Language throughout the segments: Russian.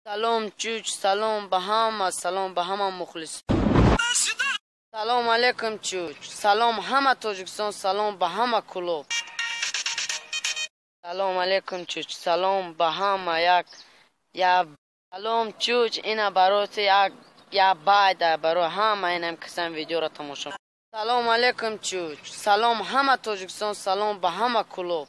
سلام چوچ، سلام به همه، سلام به همه مخلص. سلام علیکم چوچ، سلام همه تاجیکستان، سلام به همه کلوب. سلام علیکم چوچ، سلام به همه. سلام چوچ، اینا برات یک بعد برای همه اینم کسان ویدیو را تماشا. سلام علیکم چوچ، سلام همه تاجیکستان، سلام به همه کلوب.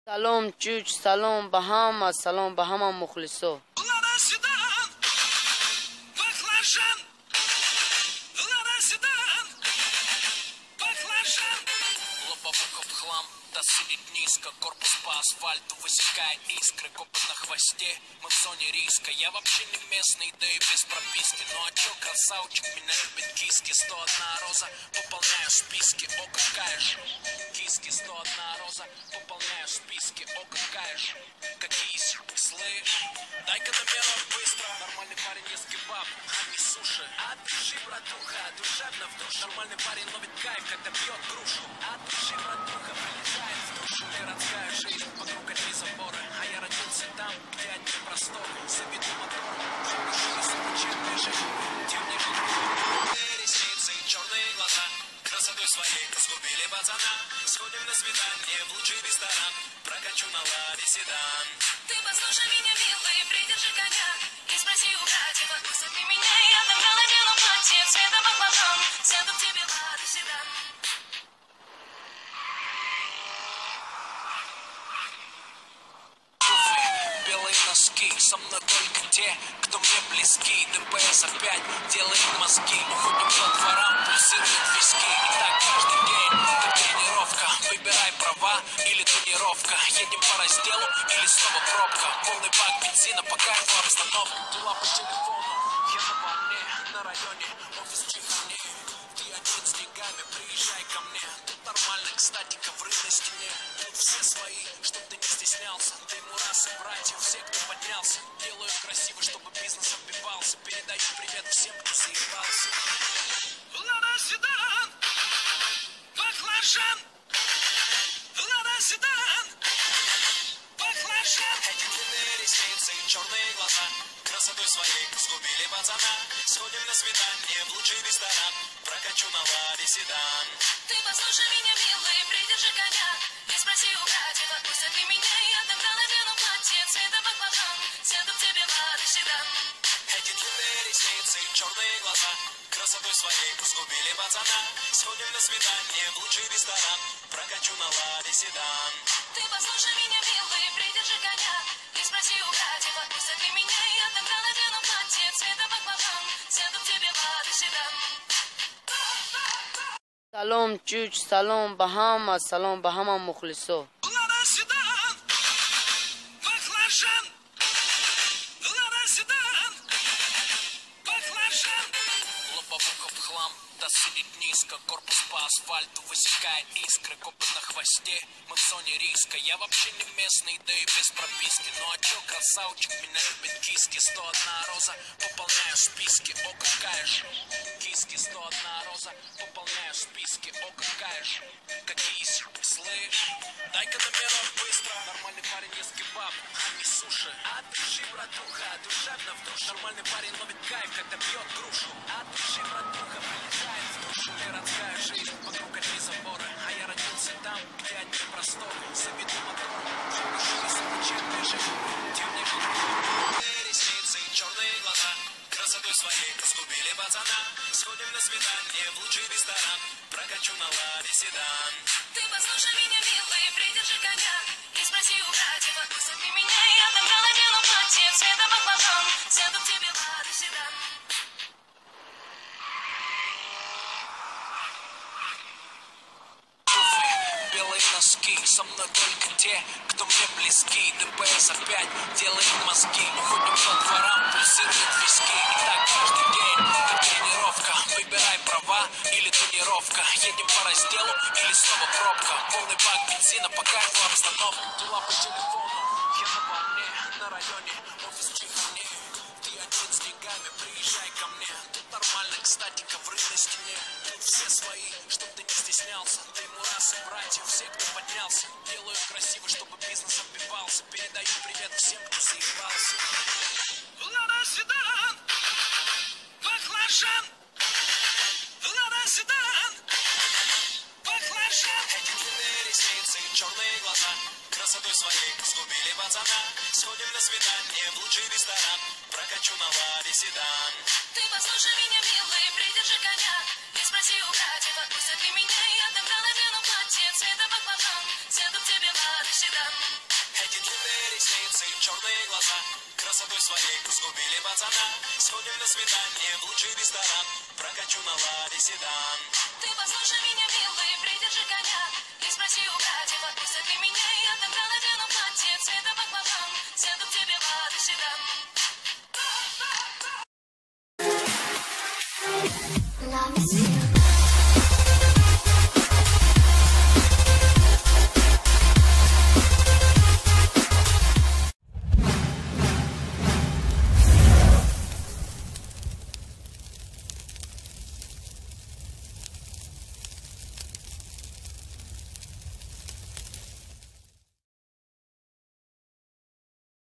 سلام چوچ، سلام به همه، سلام به همه مخلصو. Сидит низко, корпус по асфальту высекает искры, копы на хвосте, мы в зоне риска. Я вообще не местный, да и без прописки. Ну а чё, красавчик, меня любит киски. 101 роза, пополняю списки, о какая же. Киски, 101 роза, пополняю списки, о какая же. Какие слышь, дай-ка на меня быстро. Нормальный парень ест кебаб, а не суши. От души, братуха, душевно в душ. Нормальный парень ловит кайф, когда пьет грушу. От души, братуха, пацана, сходим на свидание в лучший ресторан, прокачу на ладе седан. Ты послушай меня, милый, придержи коня и спроси у братьев, отпустят ли меня. Я тогда надену платье цвета баклажан, сяду к тебе ладу седан. Белые носки, со мной только те, кто мне близки. ДПС опять делает мозги, мы ходим по дворам, пульсируют виски. И так каждый день, как тренировка. Выбирай права или тонировка. Едем по разделу или снова пробка. Полный бак бензина, по кайфу обстановка. Дела по телефону, я на волне, на районе, офис Чехани. Ты один с деньгами, приезжай ко мне. Тут нормально, кстати, ковры на стене. Тут все свои, чтоб ты не стеснялся. Ты мурасы, братья, все, кто поднялся. Делаю красиво, чтобы бизнес отбивался. Передаю привет всем, кто заебался. Лада седан, баклажан. Лада седан, баклажан. Эти длинные ресницы, черные глаза, красотой своей сгубили пацана. Сходим на свидание в лучший ресторан, прокачу на ладе седан. Ты послушай меня, милый, придержи коня и спроси у братьев, отпустят ли меня. Я тогда надену платье цвета баклажан, сяду к тебе ладу седан. Эти длинные ресницы, черные глаза, красотой своей сгубили пацана. Сходим на свидание в лучший ресторан, прокачу на ладе седан. Ты послушай меня, милый, придержи коня и спроси у братьев, отпустят ли меня. Я тогда надену платье цвета баклажан, сяду к тебе ладу седан. سلام جوج، سلام بهام، سلام به همه مخلصا. Лада седан, баклажан. Лада седан, баклажан. Лобовуха в хлам, да сидит низко. Корпус по асфальту высекает искры. Копы на хвосте, мы в зоне риска. Я вообще не местный, да и без прописки. Ну а чё, красавчик, меня любит киски. 101 роза, пополняю списки. О, какая ж киски, 101 роза, пополняю списки. О, какая ж, какие слышь. Дай-ка номерок быстро. Нормальный парень ест кебаб, а не суши. От души, братуха, душевно в душу. Нормальный парень ловит кайф, когда пьет грушу. От души, братуха, прилетает в душу. Городская жизнь, вокруг одни заборы. А я родился там, где одни просторы. Заведу мотор, живу жизнь, ничем жизнь. Тем не менее, ресницы, черные глаза, красотой своей сгубили пацана. Сходим на свидание в лучший ресторан, прокачу на ладе седан. Ты послушай меня, милый, придержи коня и спроси у братьев, отпустят ли меня. Я тогда надену платье цвета баклажан, сяду к тебе ладу седан. Белые носки, со мной только те, кто мне близки. ДПС опять делает мозги, мы ходим по дворам, пульсируют виски. И так каждый день, как тренировка. Выбирай права или тонировка. Едем по разделу или снова пробка. Полный бак бензина, по кайфу обстановка. Дела по телефону, я на волне, на районе, офис Чехани. Ты один с деньгами, приезжай ко мне. Тут нормально, кстати, ковры на стене. Тут все свои, чтоб ты не стеснялся. Ты мурасы, братья, все, кто поднялся. Делаю красиво, чтобы бизнес отбивался. Передаю привет всем, кто заебался. Лада седан, баклажан. Лада седан, баклажан. Эти длинные ресницы, черные глаза, красотой своей сгубили пацана. Сходим на свидание в лучший ресторан, прокачу на ладе седан. Ты послушай меня, милый, придержи коня и спроси у братьев, отпустят ли меня. Я тогда надену платье цвета баклажан, сяду к тебе ладу седан. Эти длинные ресницы, черные глаза, красотой своей сгубили пацана. Сходим на свидание в лучший ресторан, прокачу на ладе седан. Ты послушай меня, милый, придержи коня